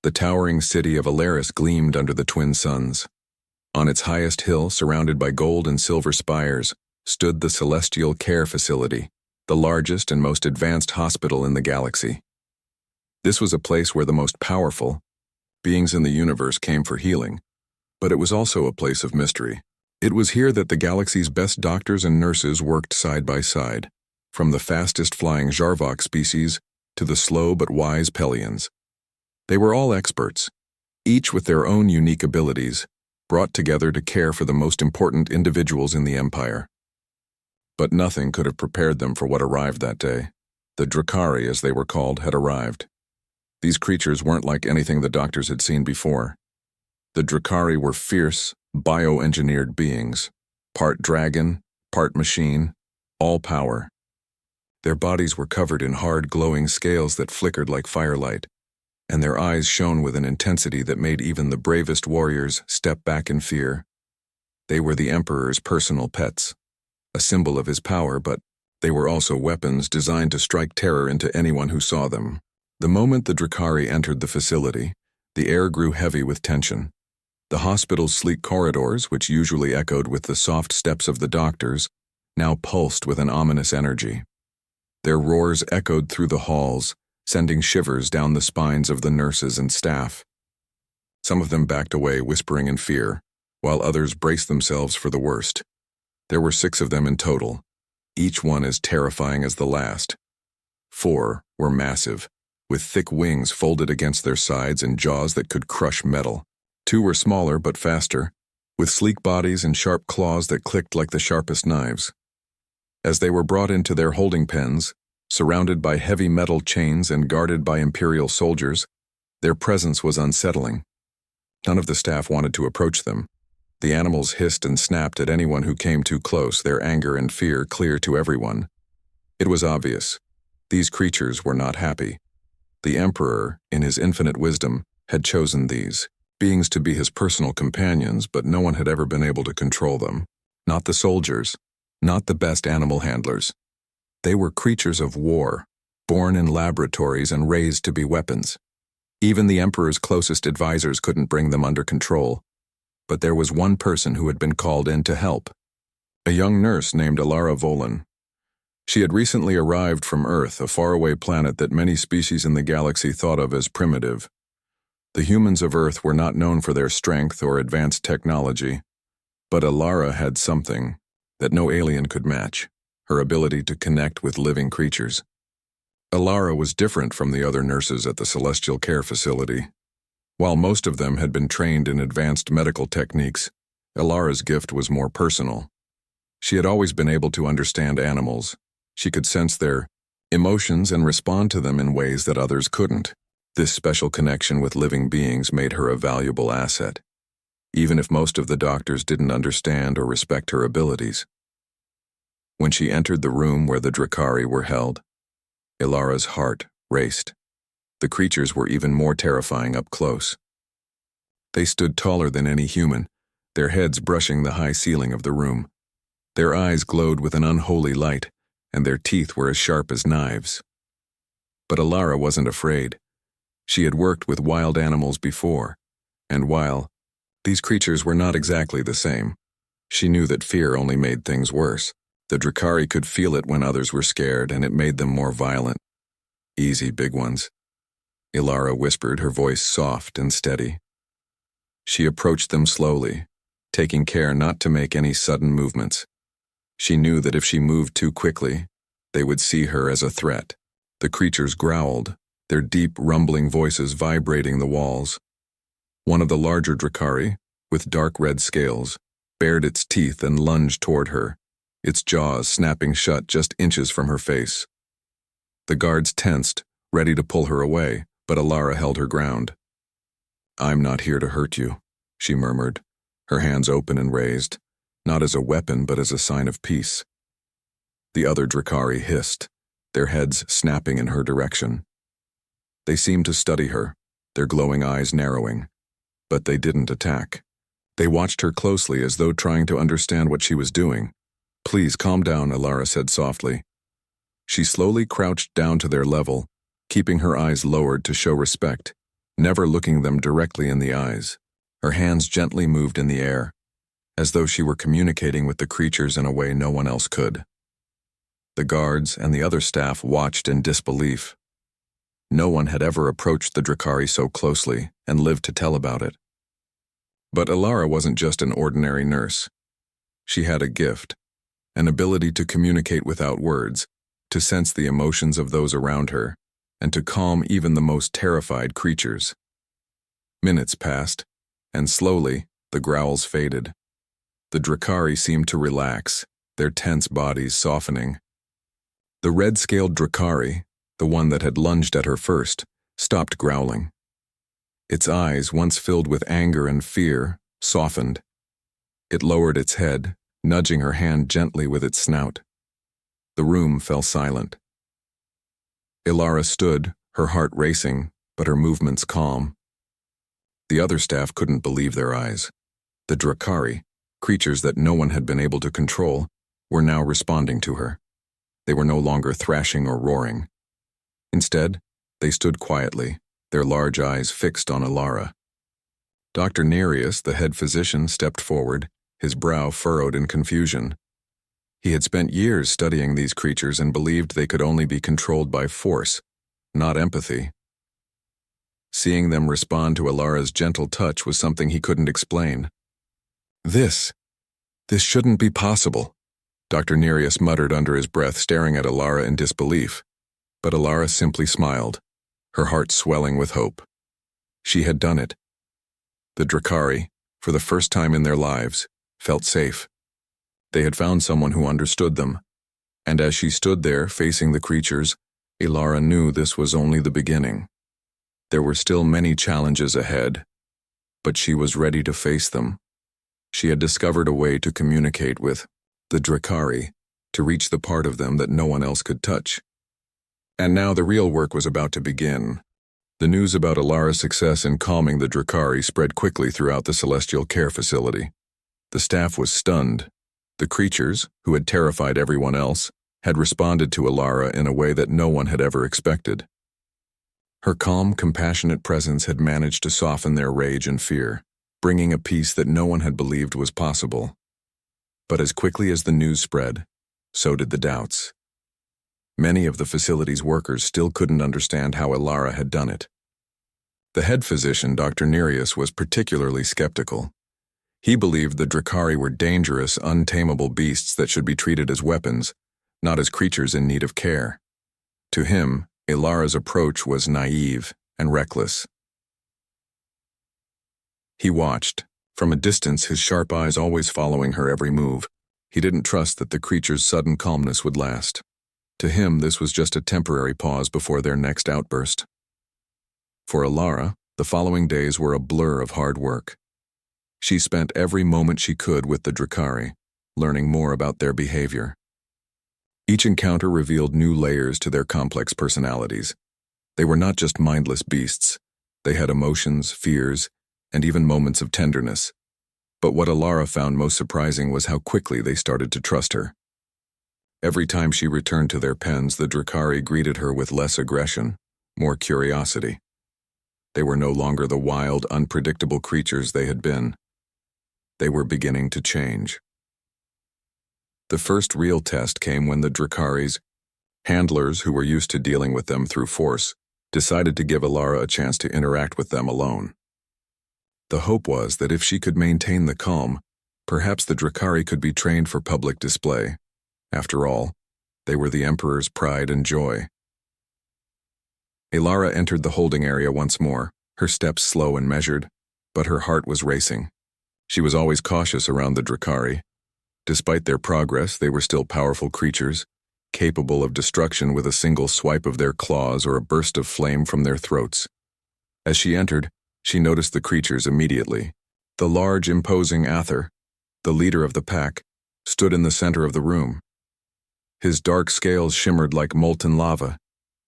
The towering city of Alaris gleamed under the twin suns. On its highest hill, surrounded by gold and silver spires, stood the Celestial Care Facility, the largest and most advanced hospital in the galaxy. This was a place where the most powerful beings in the universe came for healing, but it was also a place of mystery. It was here that the galaxy's best doctors and nurses worked side by side, from the fastest-flying Jarvok species to the slow but wise Pelians. They were all experts, each with their own unique abilities, brought together to care for the most important individuals in the Empire. But nothing could have prepared them for what arrived that day. The Drakari, as they were called, had arrived. These creatures weren't like anything the doctors had seen before. The Drakari were fierce, bioengineered beings, part dragon, part machine, all power. Their bodies were covered in hard, glowing scales that flickered like firelight, and their eyes shone with an intensity that made even the bravest warriors step back in fear. They were the Emperor's personal pets, a symbol of his power, but they were also weapons designed to strike terror into anyone who saw them. The moment the Drakari entered the facility, the air grew heavy with tension. The hospital's sleek corridors, which usually echoed with the soft steps of the doctors, now pulsed with an ominous energy. Their roars echoed through the halls, sending shivers down the spines of the nurses and staff. Some of them backed away, whispering in fear, while others braced themselves for the worst. There were 6 of them in total, each one as terrifying as the last. 4 were massive, with thick wings folded against their sides and jaws that could crush metal. 2 were smaller but faster, with sleek bodies and sharp claws that clicked like the sharpest knives. As they were brought into their holding pens, surrounded by heavy metal chains and guarded by Imperial soldiers, their presence was unsettling. None of the staff wanted to approach them. The animals hissed and snapped at anyone who came too close, their anger and fear clear to everyone. It was obvious. These creatures were not happy. The Emperor, in his infinite wisdom, had chosen these beings to be his personal companions, but no one had ever been able to control them. Not the soldiers, not the best animal handlers. They were creatures of war, born in laboratories and raised to be weapons. Even the Emperor's closest advisors couldn't bring them under control. But there was one person who had been called in to help. A young nurse named Alara Volan. She had recently arrived from Earth, a faraway planet that many species in the galaxy thought of as primitive. The humans of Earth were not known for their strength or advanced technology, but Alara had something that no alien could match: her ability to connect with living creatures. Alara was different from the other nurses at the Celestial Care Facility. While most of them had been trained in advanced medical techniques, Alara's gift was more personal. She had always been able to understand animals. She could sense their emotions and respond to them in ways that others couldn't. This special connection with living beings made her a valuable asset, even if most of the doctors didn't understand or respect her abilities. When she entered the room where the Drakari were held, Alara's heart raced. The creatures were even more terrifying up close. They stood taller than any human, their heads brushing the high ceiling of the room. Their eyes glowed with an unholy light, and their teeth were as sharp as knives. But Alara wasn't afraid. She had worked with wild animals before, and while these creatures were not exactly the same, she knew that fear only made things worse. The Drakari could feel it when others were scared, and it made them more violent. "Easy, big ones," Alara whispered, her voice soft and steady. She approached them slowly, taking care not to make any sudden movements. She knew that if she moved too quickly, they would see her as a threat. The creatures growled, their deep, rumbling voices vibrating the walls. One of the larger Drakari, with dark red scales, bared its teeth and lunged toward her, its jaws snapping shut just inches from her face. The guards tensed, ready to pull her away, but Alara held her ground. "I'm not here to hurt you," she murmured, her hands open and raised, not as a weapon but as a sign of peace. The other Drakari hissed, their heads snapping in her direction. They seemed to study her, their glowing eyes narrowing, but they didn't attack. They watched her closely as though trying to understand what she was doing. "Please calm down," Alara said softly. She slowly crouched down to their level, keeping her eyes lowered to show respect, never looking them directly in the eyes. Her hands gently moved in the air, as though she were communicating with the creatures in a way no one else could. The guards and the other staff watched in disbelief. No one had ever approached the Drakari so closely and lived to tell about it. But Ilara wasn't just an ordinary nurse. She had a gift, an ability to communicate without words, to sense the emotions of those around her, and to calm even the most terrified creatures. Minutes passed, and slowly the growls faded. The Drakari seemed to relax, their tense bodies softening. The red-scaled Drakari, the one that had lunged at her first, stopped growling. Its eyes, once filled with anger and fear, softened. It lowered its head, nudging her hand gently with its snout. The room fell silent. Ilara stood, her heart racing, but her movements calm. The other staff couldn't believe their eyes. The Drakari, creatures that no one had been able to control, were now responding to her. They were no longer thrashing or roaring. Instead, they stood quietly, their large eyes fixed on Ilara. Dr. Nereus, the head physician, stepped forward, his brow furrowed in confusion. He had spent years studying these creatures and believed they could only be controlled by force, not empathy. Seeing them respond to Ilara's gentle touch was something he couldn't explain. This shouldn't be possible, Dr. Nereus muttered under his breath, staring at Ilara in disbelief. But Ilara simply smiled, her heart swelling with hope. She had done it. The Drakari, for the first time in their lives, felt safe. They had found someone who understood them, and as she stood there facing the creatures, Ilara knew this was only the beginning. There were still many challenges ahead, but she was ready to face them. She had discovered a way to communicate with the Drakari, to reach the part of them that no one else could touch. And now the real work was about to begin. The news about Ilara's success in calming the Drakari spread quickly throughout the Celestial Care Facility. The staff was stunned. The creatures, who had terrified everyone else, had responded to Ilara in a way that no one had ever expected. Her calm, compassionate presence had managed to soften their rage and fear, bringing a peace that no one had believed was possible. But as quickly as the news spread, so did the doubts. Many of the facility's workers still couldn't understand how Ilara had done it. The head physician, Dr. Nereus, was particularly skeptical. He believed the Drakari were dangerous, untamable beasts that should be treated as weapons, not as creatures in need of care. To him, Ilara's approach was naive and reckless. He watched, from a distance, his sharp eyes always following her every move. He didn't trust that the creature's sudden calmness would last. To him, this was just a temporary pause before their next outburst. For Ilara, the following days were a blur of hard work. She spent every moment she could with the Drakari, learning more about their behavior. Each encounter revealed new layers to their complex personalities. They were not just mindless beasts. They had emotions, fears, and even moments of tenderness. But what Ilara found most surprising was how quickly they started to trust her. Every time she returned to their pens, the Drakari greeted her with less aggression, more curiosity. They were no longer the wild, unpredictable creatures they had been. They were beginning to change. The first real test came when the Drakari's handlers, who were used to dealing with them through force, decided to give Ilara a chance to interact with them alone. The hope was that if she could maintain the calm, perhaps the Drakari could be trained for public display. After all, they were the Emperor's pride and joy. Ilara entered the holding area once more, her steps slow and measured, but her heart was racing. She was always cautious around the Drakari. Despite their progress, they were still powerful creatures, capable of destruction with a single swipe of their claws or a burst of flame from their throats. As she entered, she noticed the creatures immediately. The large, imposing Ather, the leader of the pack, stood in the center of the room. His dark scales shimmered like molten lava,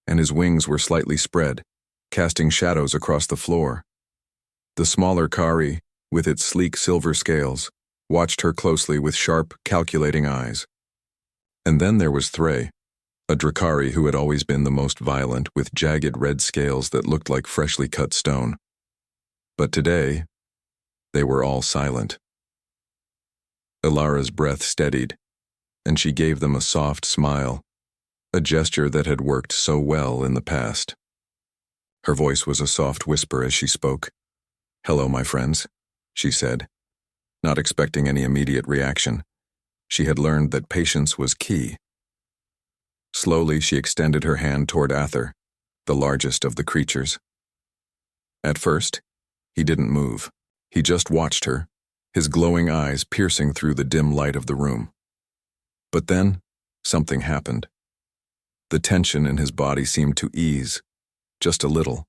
and his wings were slightly spread, casting shadows across the floor. The smaller Kari, with its sleek silver scales, watched her closely with sharp, calculating eyes. And then there was Thray, a Drakari who had always been the most violent, with jagged red scales that looked like freshly cut stone. But today, they were all silent. Ilara's breath steadied, and she gave them a soft smile, a gesture that had worked so well in the past. Her voice was a soft whisper as she spoke. "Hello, my friends," she said, not expecting any immediate reaction. She had learned that patience was key. Slowly, she extended her hand toward Ather, the largest of the creatures. At first, he didn't move. He just watched her, his glowing eyes piercing through the dim light of the room. But then, something happened. The tension in his body seemed to ease, just a little.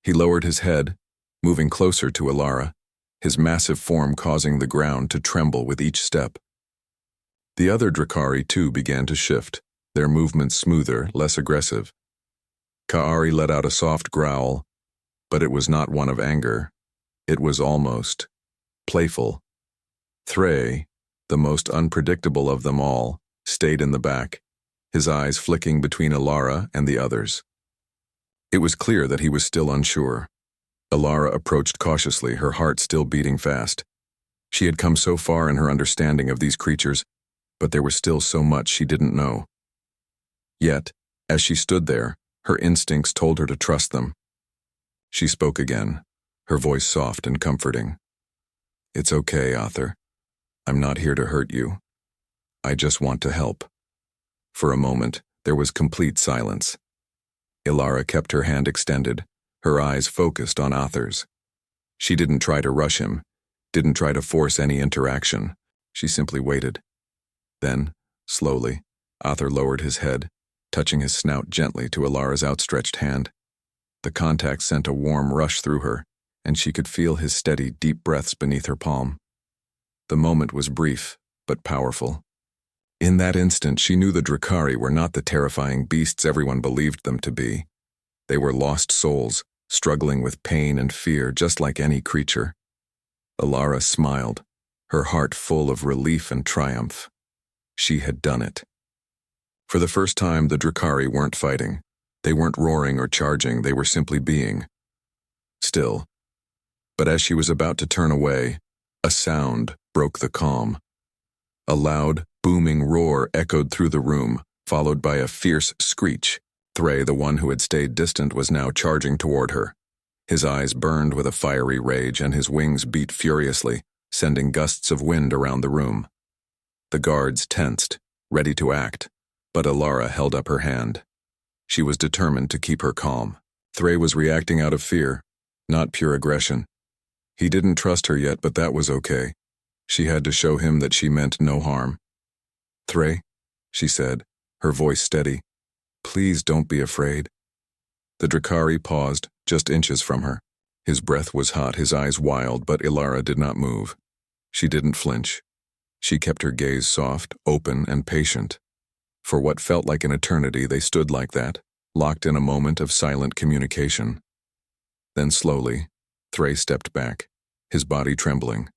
He lowered his head, moving closer to Ilara, his massive form causing the ground to tremble with each step. The other Drakari too began to shift, their movements smoother, less aggressive. Ka'ari let out a soft growl, but it was not one of anger. It was almost playful. Threy, the most unpredictable of them all, stayed in the back, his eyes flicking between Ilara and the others. It was clear that he was still unsure. Ilara approached cautiously, her heart still beating fast. She had come so far in her understanding of these creatures, but there was still so much she didn't know. Yet, as she stood there, her instincts told her to trust them. She spoke again, her voice soft and comforting. "It's okay, Ather. I'm not here to hurt you. I just want to help." For a moment, there was complete silence. Ilara kept her hand extended, her eyes focused on Ather's. She didn't try to rush him, didn't try to force any interaction. She simply waited. Then, slowly, Ather lowered his head, touching his snout gently to Ilara's outstretched hand. The contact sent a warm rush through her, and she could feel his steady, deep breaths beneath her palm. The moment was brief, but powerful. In that instant, she knew the Drakari were not the terrifying beasts everyone believed them to be. They were lost souls, struggling with pain and fear just like any creature. Ilara smiled, her heart full of relief and triumph. She had done it. For the first time, the Drakari weren't fighting. They weren't roaring or charging, they were simply being still. But as she was about to turn away, a sound broke the calm. A loud, booming roar echoed through the room, followed by a fierce screech. Threy, the one who had stayed distant, was now charging toward her. His eyes burned with a fiery rage and his wings beat furiously, sending gusts of wind around the room. The guards tensed, ready to act, but Ilara held up her hand. She was determined to keep her calm. Threy was reacting out of fear, not pure aggression. He didn't trust her yet, but that was okay. She had to show him that she meant no harm. "Threy," she said, her voice steady, "please don't be afraid." The Drakari paused, just inches from her. His breath was hot, his eyes wild, but Ilara did not move. She didn't flinch. She kept her gaze soft, open, and patient. For what felt like an eternity, they stood like that, locked in a moment of silent communication. Then slowly, Threy stepped back, his body trembling.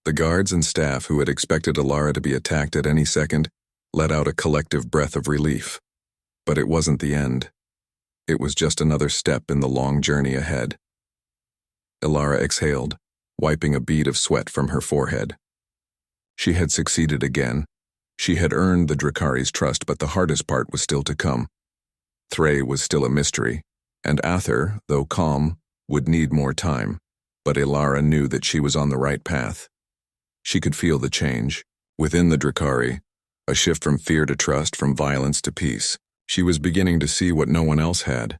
The guards and staff who had expected Ilara to be attacked at any second let out a collective breath of relief. But it wasn't the end. It was just another step in the long journey ahead. Ilara exhaled, wiping a bead of sweat from her forehead. She had succeeded again. She had earned the Drakari's trust, but the hardest part was still to come. Threy was still a mystery, and Ather, though calm, would need more time, but Ilara knew that she was on the right path. She could feel the change. Within the Drakari, a shift from fear to trust, from violence to peace. She was beginning to see what no one else had.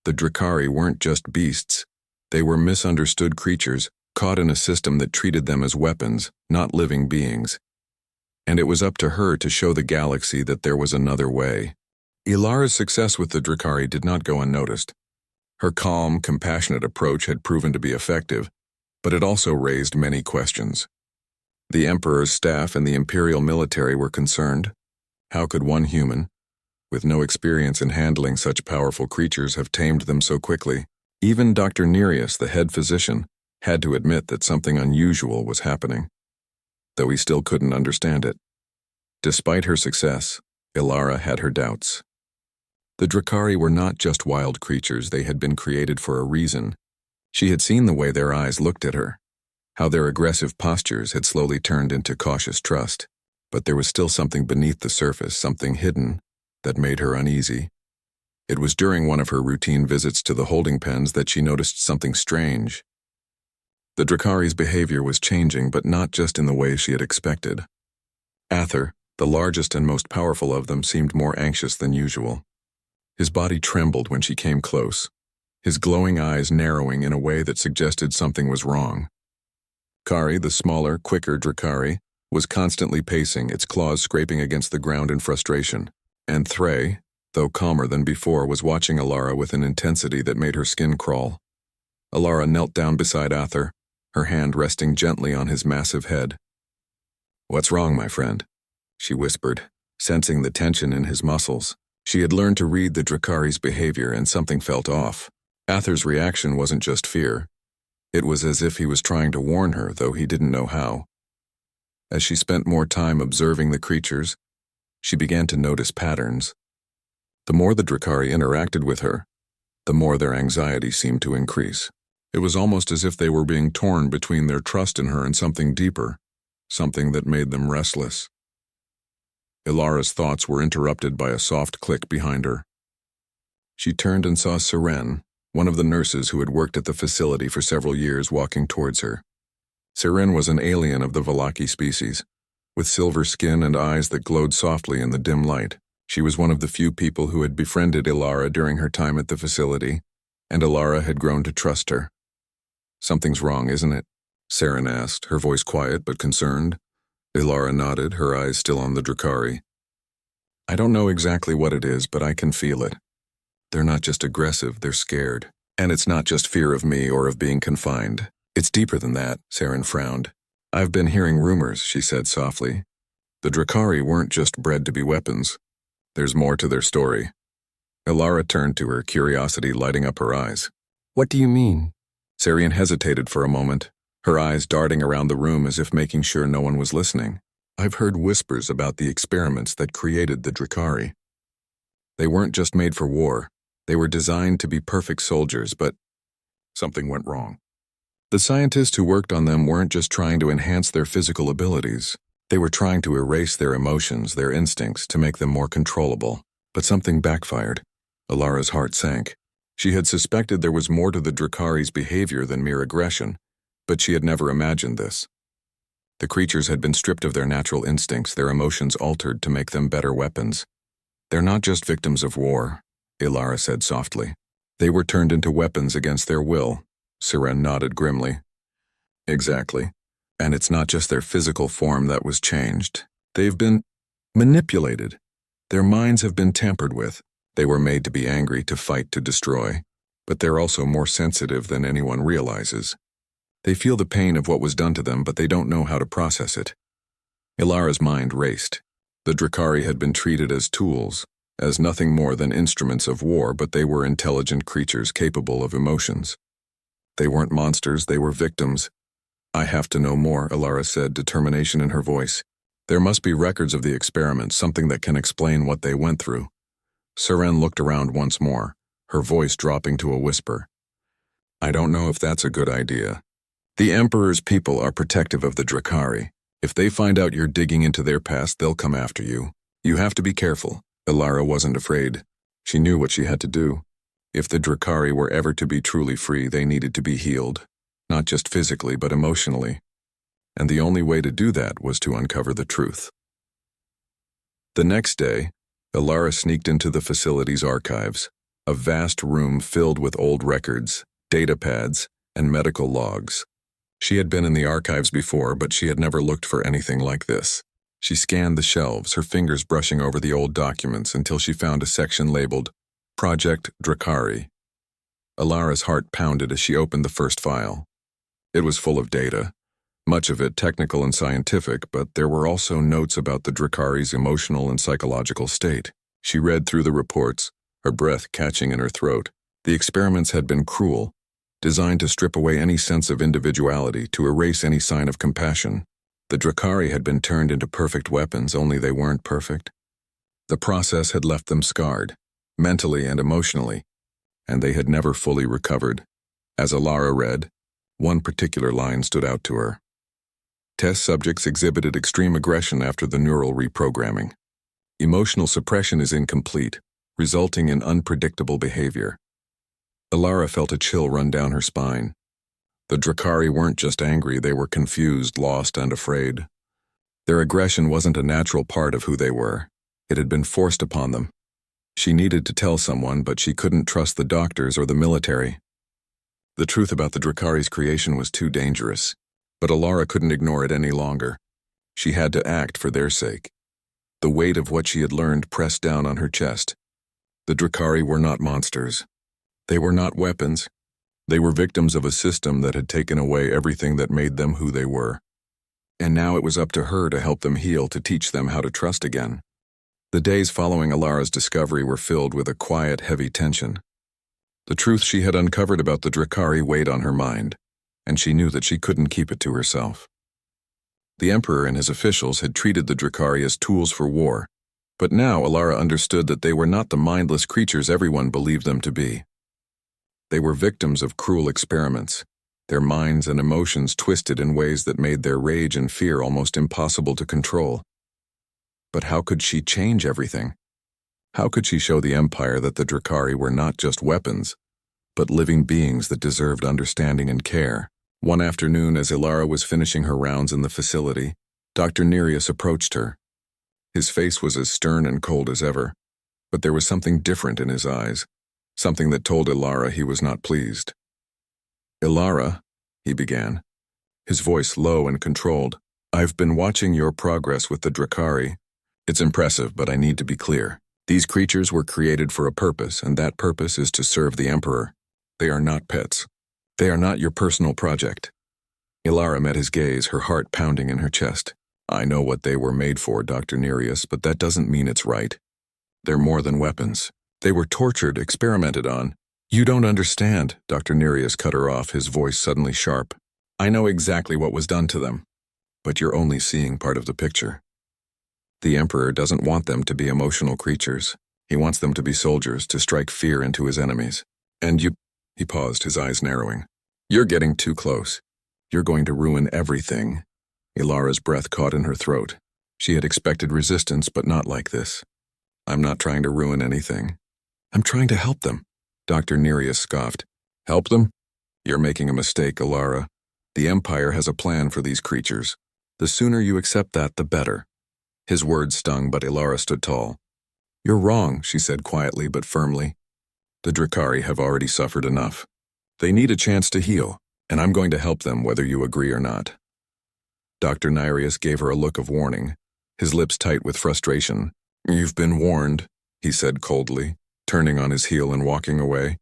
The Drakari weren't just beasts. They were misunderstood creatures, caught in a system that treated them as weapons, not living beings. And it was up to her to show the galaxy that there was another way. Ilara's success with the Drakari did not go unnoticed. Her calm, compassionate approach had proven to be effective, but it also raised many questions. The Emperor's staff and the Imperial military were concerned. How could one human, with no experience in handling such powerful creatures, have tamed them so quickly? Even Dr. Nereus, the head physician, had to admit that something unusual was happening, though he still couldn't understand it. Despite her success, Ilara had her doubts. The Drakari were not just wild creatures, they had been created for a reason. She had seen the way their eyes looked at her, how their aggressive postures had slowly turned into cautious trust. But there was still something beneath the surface, something hidden, that made her uneasy. It was during one of her routine visits to the holding pens that she noticed something strange. The Drakari's behavior was changing, but not just in the way she had expected. Ather, the largest and most powerful of them, seemed more anxious than usual. His body trembled when she came close, his glowing eyes narrowing in a way that suggested something was wrong. Kari, the smaller, quicker Drakari, was constantly pacing, its claws scraping against the ground in frustration. And Thray, though calmer than before, was watching Alara with an intensity that made her skin crawl. Alara knelt down beside Ather, her hand resting gently on his massive head. "What's wrong, my friend?" she whispered, sensing the tension in his muscles. She had learned to read the Drakari's behavior, and something felt off. Ather's reaction wasn't just fear. It was as if he was trying to warn her, though he didn't know how. As she spent more time observing the creatures, she began to notice patterns. The more the Drakari interacted with her, the more their anxiety seemed to increase. It was almost as if they were being torn between their trust in her and something deeper, something that made them restless. Ilara's thoughts were interrupted by a soft click behind her. She turned and saw Siren, one of the nurses who had worked at the facility for several years, walking towards her. Siren was an alien of the Valaki species, with silver skin and eyes that glowed softly in the dim light. She was one of the few people who had befriended Ilara during her time at the facility, and Ilara had grown to trust her. "Something's wrong, isn't it?" Siren asked, her voice quiet but concerned. Ilara nodded, her eyes still on the Drakari. "I don't know exactly what it is, but I can feel it. They're not just aggressive, they're scared. And it's not just fear of me or of being confined. It's deeper than that," Siren frowned. "I've been hearing rumors," she said softly. "The Drakari weren't just bred to be weapons. There's more to their story." Ilara turned to her, curiosity lighting up her eyes. "What do you mean?" Siren hesitated for a moment, her eyes darting around the room as if making sure no one was listening. "I've heard whispers about the experiments that created the Drakari. They weren't just made for war. They were designed to be perfect soldiers, but something went wrong. The scientists who worked on them weren't just trying to enhance their physical abilities. They were trying to erase their emotions, their instincts, to make them more controllable. But something backfired. Ilara's heart sank. She had suspected there was more to the Drakari's behavior than mere aggression, but she had never imagined this. The creatures had been stripped of their natural instincts, their emotions altered to make them better weapons. "They're not just victims of war," Ilara said softly. "They were turned into weapons against their will." Siren nodded grimly. "Exactly. And it's not just their physical form that was changed. They've been manipulated. Their minds have been tampered with. They were made to be angry, to fight, to destroy. But they're also more sensitive than anyone realizes. They feel the pain of what was done to them, but they don't know how to process it." Ilara's mind raced. The Drakari had been treated as tools, as nothing more than instruments of war, but they were intelligent creatures capable of emotions. They weren't monsters, they were victims. "I have to know more," Ilara said, determination in her voice. "There must be records of the experiments, something that can explain what they went through." Siren looked around once more, her voice dropping to a whisper. "I don't know if that's a good idea. The Emperor's people are protective of the Drakari. If they find out you're digging into their past, they'll come after you. You have to be careful." Ilara wasn't afraid. She knew what she had to do. If the Drakari were ever to be truly free, they needed to be healed. Not just physically, but emotionally. And the only way to do that was to uncover the truth. The next day, Ilara sneaked into the facility's archives, a vast room filled with old records, data pads, and medical logs. She had been in the archives before, but she had never looked for anything like this. She scanned the shelves, her fingers brushing over the old documents until she found a section labeled Project Drakari. Ilara's heart pounded as she opened the first file. It was full of data, much of it technical and scientific, but there were also notes about the Drakari's emotional and psychological state. She read through the reports, her breath catching in her throat. The experiments had been cruel, designed to strip away any sense of individuality, to erase any sign of compassion. The Drakari had been turned into perfect weapons, only they weren't perfect. The process had left them scarred, mentally and emotionally, and they had never fully recovered. As Alara read, one particular line stood out to her. Test subjects exhibited extreme aggression after the neural reprogramming. Emotional suppression is incomplete, resulting in unpredictable behavior. Alara felt a chill run down her spine. The Drakari weren't just angry, they were confused, lost, and afraid. Their aggression wasn't a natural part of who they were. It had been forced upon them. She needed to tell someone, but she couldn't trust the doctors or the military. The truth about the Drakari's creation was too dangerous, but Alara couldn't ignore it any longer. She had to act for their sake. The weight of what she had learned pressed down on her chest. The Drakari were not monsters. They were not weapons. They were victims of a system that had taken away everything that made them who they were. And now it was up to her to help them heal, to teach them how to trust again. The days following Alara's discovery were filled with a quiet, heavy tension. The truth she had uncovered about the Drakari weighed on her mind, and she knew that she couldn't keep it to herself. The Emperor and his officials had treated the Drakari as tools for war, but now Alara understood that they were not the mindless creatures everyone believed them to be. They were victims of cruel experiments, their minds and emotions twisted in ways that made their rage and fear almost impossible to control. But how could she change everything? How could she show the Empire that the Drakari were not just weapons, but living beings that deserved understanding and care? One afternoon, as Alara was finishing her rounds in the facility, Dr. Nereus approached her. His face was as stern and cold as ever, but there was something different in his eyes. Something that told Alara he was not pleased. "Alara," he began, his voice low and controlled, "I've been watching your progress with the Drakari. It's impressive, but I need to be clear. These creatures were created for a purpose, and that purpose is to serve the Emperor. They are not pets. They are not your personal project." Alara met his gaze, her heart pounding in her chest. "I know what they were made for, Dr. Nereus, but that doesn't mean it's right. They're more than weapons. They were tortured, experimented on." "You don't understand," Dr. Nereus cut her off, his voice suddenly sharp. "I know exactly what was done to them, but you're only seeing part of the picture. The Emperor doesn't want them to be emotional creatures. He wants them to be soldiers, to strike fear into his enemies. And you—" He paused, his eyes narrowing. "You're getting too close. You're going to ruin everything." Alara's breath caught in her throat. She had expected resistance, but not like this. "I'm not trying to ruin anything. I'm trying to help them," Dr. Nereus scoffed. "Help them? You're making a mistake, Alara. The Empire has a plan for these creatures. The sooner you accept that, the better." His words stung, but Alara stood tall. "You're wrong," she said quietly but firmly. "The Drakari have already suffered enough. They need a chance to heal, and I'm going to help them whether you agree or not." Dr. Nereus gave her a look of warning, his lips tight with frustration. "You've been warned," he said coldly, turning on his heel and walking away.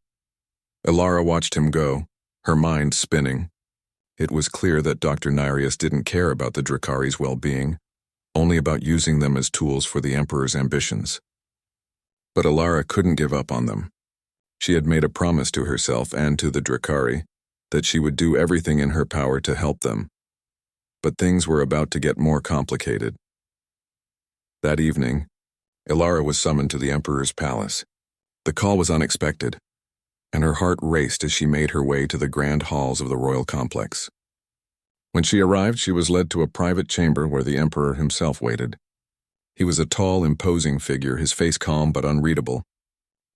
Alara watched him go, her mind spinning. It was clear that Dr. Nereus didn't care about the Drakari's well-being, only about using them as tools for the Emperor's ambitions. But Alara couldn't give up on them. She had made a promise to herself and to the Drakari that she would do everything in her power to help them. But things were about to get more complicated. That evening, Alara was summoned to the Emperor's palace. The call was unexpected, and her heart raced as she made her way to the grand halls of the royal complex. When she arrived, she was led to a private chamber where the Emperor himself waited. He was a tall, imposing figure, his face calm but unreadable.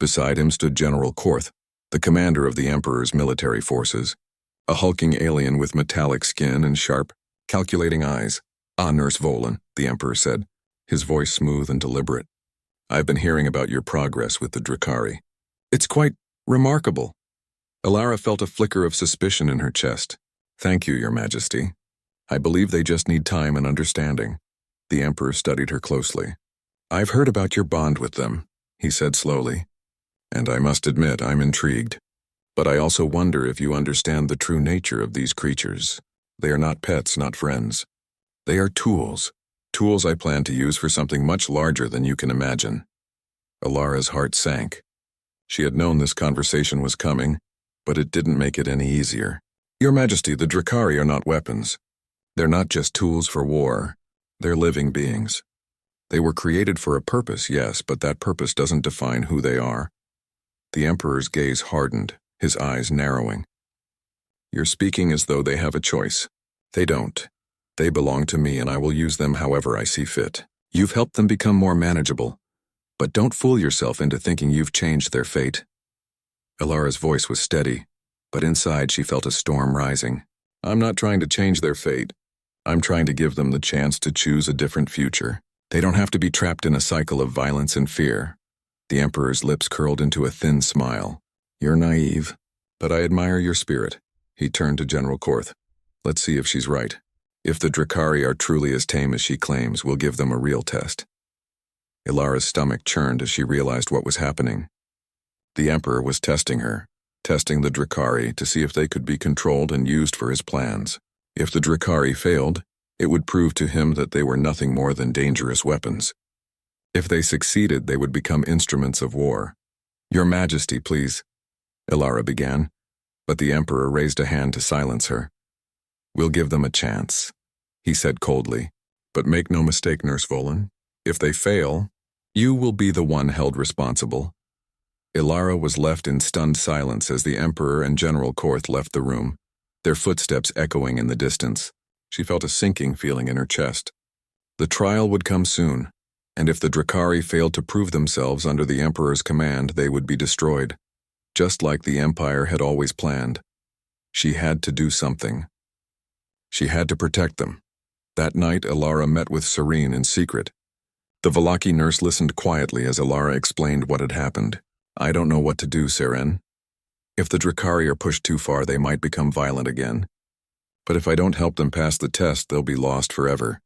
Beside him stood General Korth, the commander of the Emperor's military forces, a hulking alien with metallic skin and sharp, calculating eyes. "Ah, Nurse Volan," the Emperor said, his voice smooth and deliberate. "I've been hearing about your progress with the Drakari. It's quite remarkable." Alara felt a flicker of suspicion in her chest. "Thank you, Your Majesty. I believe they just need time and understanding." The Emperor studied her closely. "I've heard about your bond with them," he said slowly, "and I must admit I'm intrigued. But I also wonder if you understand the true nature of these creatures. They are not pets, not friends. They are tools. Tools I plan to use for something much larger than you can imagine." Alara's heart sank. She had known this conversation was coming, but it didn't make it any easier. "Your Majesty, the Drakari are not weapons. They're not just tools for war. They're living beings. They were created for a purpose, yes, but that purpose doesn't define who they are." The Emperor's gaze hardened, his eyes narrowing. You're speaking as though they have a choice. They don't. They belong to me and I will use them however I see fit. You've helped them become more manageable, but don't fool yourself into thinking you've changed their fate. Elara's voice was steady, but inside she felt a storm rising. I'm not trying to change their fate. I'm trying to give them the chance to choose a different future. They don't have to be trapped in a cycle of violence and fear. The Emperor's lips curled into a thin smile. You're naive, but I admire your spirit. He turned to General Korth. Let's see if she's right. If the Drakari are truly as tame as she claims, we'll give them a real test. Elara's stomach churned as she realized what was happening. The Emperor was testing her, testing the Drakari to see if they could be controlled and used for his plans. If the Drakari failed, it would prove to him that they were nothing more than dangerous weapons. If they succeeded, they would become instruments of war. Your Majesty, please, Elara began, but the Emperor raised a hand to silence her. We'll give them a chance, he said coldly, but make no mistake, Nurse Volan. If they fail, you will be the one held responsible. Elara was left in stunned silence as the Emperor and General Korth left the room, their footsteps echoing in the distance. She felt a sinking feeling in her chest. The trial would come soon, and if the Drakari failed to prove themselves under the Emperor's command, they would be destroyed, just like the Empire had always planned. She had to do something. She had to protect them. That night, Elara met with Serene in secret. The Vallaki nurse listened quietly as Elara explained what had happened. I don't know what to do, Seren. If the Drakari are pushed too far, they might become violent again. But if I don't help them pass the test, they'll be lost forever.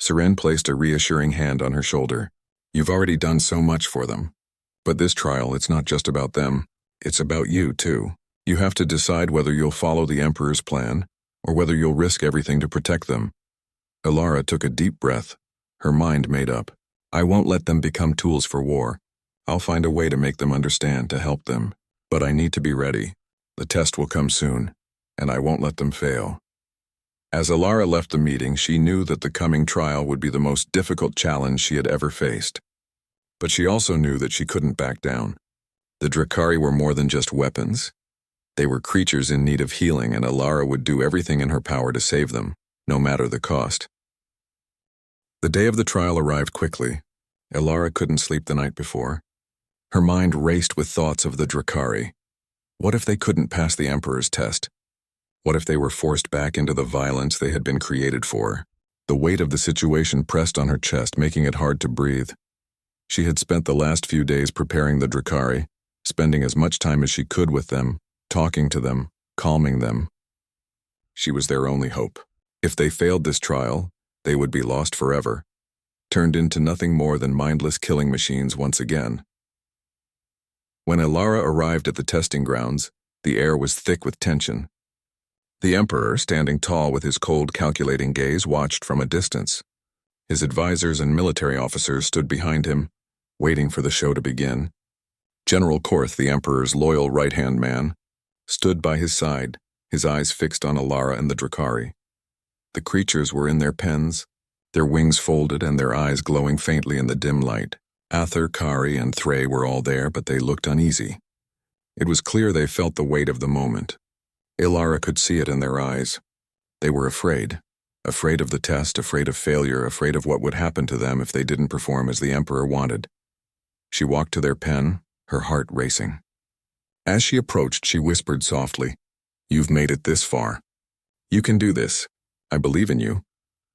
Seren placed a reassuring hand on her shoulder. You've already done so much for them. But this trial, it's not just about them. It's about you, too. You have to decide whether you'll follow the Emperor's plan, or whether you'll risk everything to protect them. Elara took a deep breath, her mind made up. I won't let them become tools for war. I'll find a way to make them understand, to help them. But I need to be ready. The test will come soon, and I won't let them fail. As Elara left the meeting, she knew that the coming trial would be the most difficult challenge she had ever faced. But she also knew that she couldn't back down. The Drakari were more than just weapons. They were creatures in need of healing, and Elara would do everything in her power to save them, no matter the cost. The day of the trial arrived quickly. Elara couldn't sleep the night before. Her mind raced with thoughts of the Drakari. What if they couldn't pass the Emperor's test? What if they were forced back into the violence they had been created for? The weight of the situation pressed on her chest, making it hard to breathe. She had spent the last few days preparing the Drakari, spending as much time as she could with them, talking to them, calming them. She was their only hope. If they failed this trial, they would be lost forever, turned into nothing more than mindless killing machines once again. When Elara arrived at the testing grounds, the air was thick with tension. The Emperor, standing tall with his cold, calculating gaze, watched from a distance. His advisors and military officers stood behind him, waiting for the show to begin. General Korth, the Emperor's loyal right-hand man, stood by his side, his eyes fixed on Elara and the Drakari. The creatures were in their pens, their wings folded and their eyes glowing faintly in the dim light. Ather, Kari, and Thray were all there, but they looked uneasy. It was clear they felt the weight of the moment. Elara could see it in their eyes. They were afraid. Afraid of the test, afraid of failure, afraid of what would happen to them if they didn't perform as the Emperor wanted. She walked to their pen, her heart racing. As she approached, she whispered softly, "You've made it this far. You can do this. I believe in you."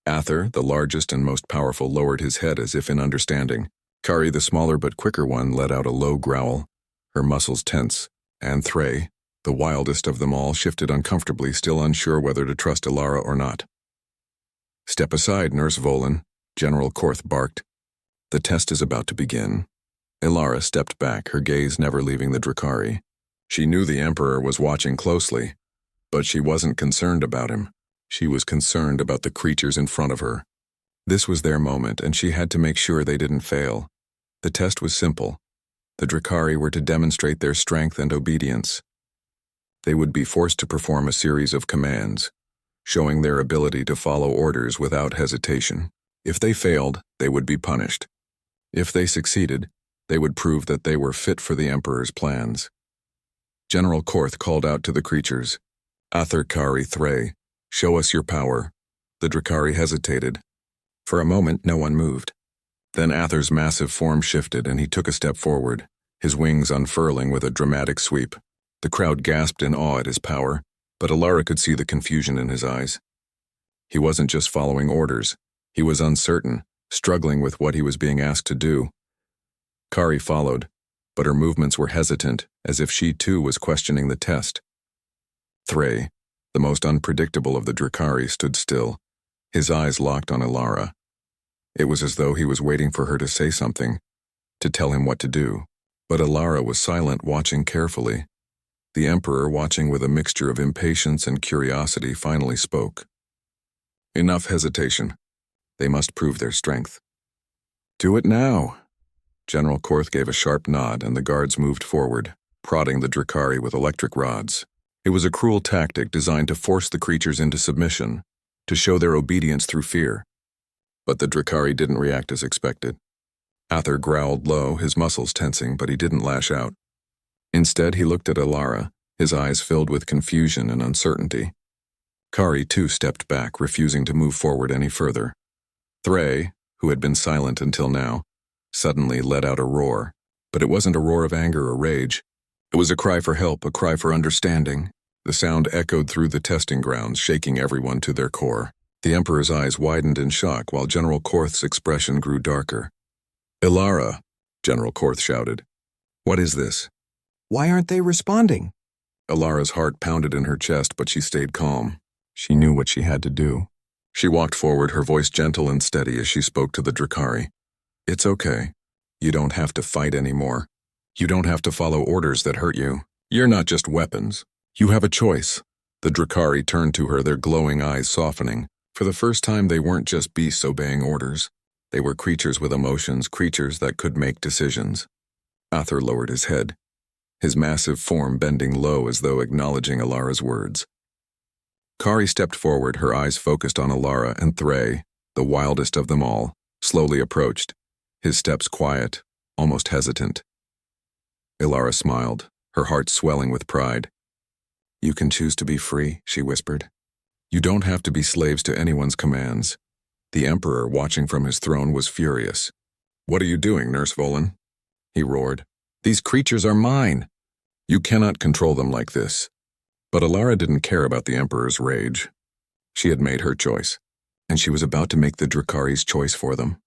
Ather, the largest and most powerful, lowered his head as if in understanding. Kari, the smaller but quicker one, let out a low growl, her muscles tense, and Thray, the wildest of them all, shifted uncomfortably, still unsure whether to trust Elara or not. "Step aside, Nurse Volan," General Korth barked. "The test is about to begin." Elara stepped back, her gaze never leaving the Drakari. She knew the Emperor was watching closely, but she wasn't concerned about him. She was concerned about the creatures in front of her. This was their moment, and she had to make sure they didn't fail. The test was simple. The Drakari were to demonstrate their strength and obedience. They would be forced to perform a series of commands, showing their ability to follow orders without hesitation. If they failed, they would be punished. If they succeeded, they would prove that they were fit for the Emperor's plans. General Korth called out to the creatures, Ather Kari Thray, show us your power. The Drakari hesitated. For a moment, no one moved. Then Ather's massive form shifted and he took a step forward, his wings unfurling with a dramatic sweep. The crowd gasped in awe at his power, but Alara could see the confusion in his eyes. He wasn't just following orders. He was uncertain, struggling with what he was being asked to do. Kari followed, but her movements were hesitant, as if she too was questioning the test. Thray, the most unpredictable of the Drakari, stood still, his eyes locked on Alara. It was as though he was waiting for her to say something, to tell him what to do. But Alara was silent, watching carefully. The Emperor, watching with a mixture of impatience and curiosity, finally spoke. Enough hesitation. They must prove their strength. Do it now. General Korth gave a sharp nod and the guards moved forward, prodding the Drakari with electric rods. It was a cruel tactic designed to force the creatures into submission, to show their obedience through fear. But the Drakari didn't react as expected. Ather growled low, his muscles tensing, but he didn't lash out. Instead, he looked at Alara, his eyes filled with confusion and uncertainty. Kari too stepped back, refusing to move forward any further. Thray, who had been silent until now, suddenly let out a roar, but it wasn't a roar of anger or rage. It was a cry for help, a cry for understanding. The sound echoed through the testing grounds, shaking everyone to their core. The Emperor's eyes widened in shock while General Korth's expression grew darker. Alara, General Korth shouted. What is this? Why aren't they responding? Alara's heart pounded in her chest, but she stayed calm. She knew what she had to do. She walked forward, her voice gentle and steady as she spoke to the Drakari. It's okay. You don't have to fight anymore. You don't have to follow orders that hurt you. You're not just weapons. You have a choice. The Drakari turned to her, their glowing eyes softening. For the first time, they weren't just beasts obeying orders. They were creatures with emotions, creatures that could make decisions. Ather lowered his head, his massive form bending low as though acknowledging Alara's words. Kari stepped forward, her eyes focused on Alara, and Thray, the wildest of them all, slowly approached, his steps quiet, almost hesitant. Alara smiled, her heart swelling with pride. You can choose to be free, she whispered. You don't have to be slaves to anyone's commands. The Emperor, watching from his throne, was furious. What are you doing, Nurse Volan? He roared. These creatures are mine. You cannot control them like this. But Alara didn't care about the Emperor's rage. She had made her choice, and she was about to make the Drakari's choice for them.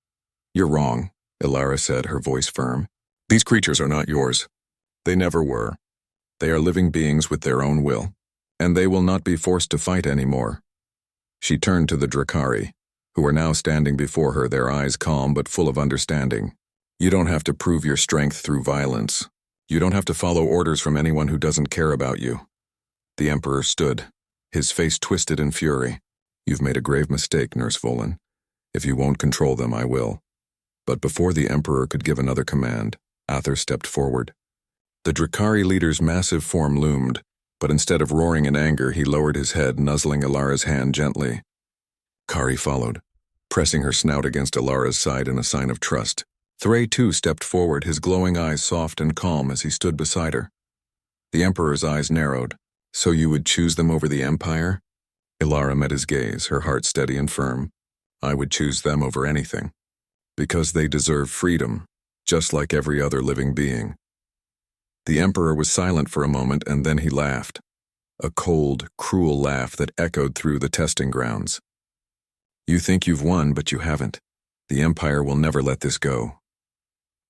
You're wrong, Alara said, her voice firm. These creatures are not yours. They never were. They are living beings with their own will, and they will not be forced to fight anymore. She turned to the Drakari, who were now standing before her, their eyes calm but full of understanding. You don't have to prove your strength through violence. You don't have to follow orders from anyone who doesn't care about you. The Emperor stood, his face twisted in fury. You've made a grave mistake, Nurse Volan. If you won't control them, I will. But before the Emperor could give another command, Ather stepped forward. The Drakari leader's massive form loomed, but instead of roaring in anger, he lowered his head, nuzzling Alara's hand gently. Kari followed, pressing her snout against Alara's side in a sign of trust. Thray too stepped forward, his glowing eyes soft and calm as he stood beside her. The Emperor's eyes narrowed. So you would choose them over the Empire? Alara met his gaze, her heart steady and firm. I would choose them over anything. Because they deserve freedom, just like every other living being. The Emperor was silent for a moment, and then he laughed. A cold, cruel laugh that echoed through the testing grounds. You think you've won, but you haven't. The Empire will never let this go.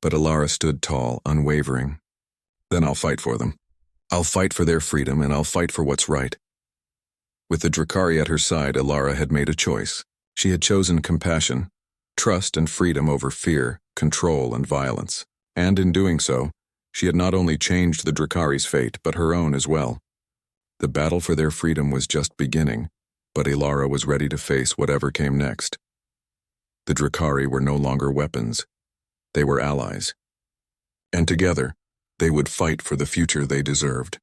But Alara stood tall, unwavering. Then I'll fight for them. I'll fight for their freedom, and I'll fight for what's right. With the Drakari at her side, Alara had made a choice. She had chosen compassion, trust and freedom over fear, control and violence. And in doing so, she had not only changed the Drakari's fate, but her own as well. The battle for their freedom was just beginning, but Alara was ready to face whatever came next. The Drakari were no longer weapons. They were allies. And together, they would fight for the future they deserved.